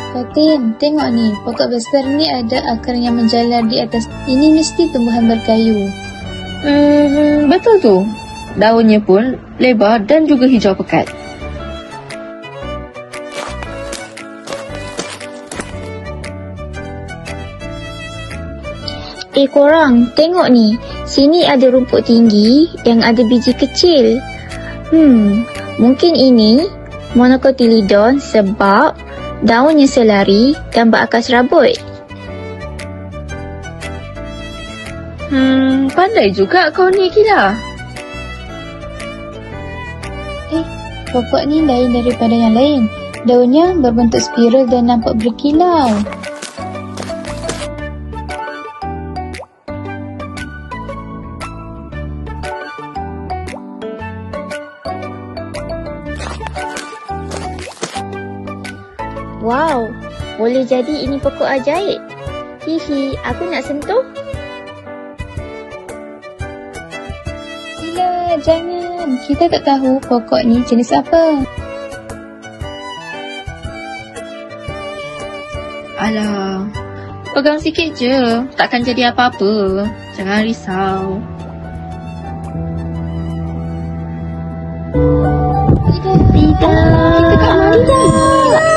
Fatin, tengok ni, pokok besar ni ada akar yang menjalar di atas. Ini mesti tumbuhan berkayu. Betul tu. Daunnya pun lebar dan juga hijau pekat. Korang, tengok ni. Sini ada rumput tinggi yang ada biji kecil. Mungkin ini Monocotyledon sebab daunnya selari dan berakar serabut. Pandai juga kau ni, Kila. Pokok ni lain daripada yang lain. Daunnya berbentuk spiral dan nampak berkilau. Wow, boleh jadi ini pokok ajaib. Hihi, aku nak sentuh. Gila, jangan. Kita tak tahu pokok ni jenis apa. Alah, pegang sikit je. Takkan jadi apa-apa. Jangan risau. Tidak. Kita kat mana dah?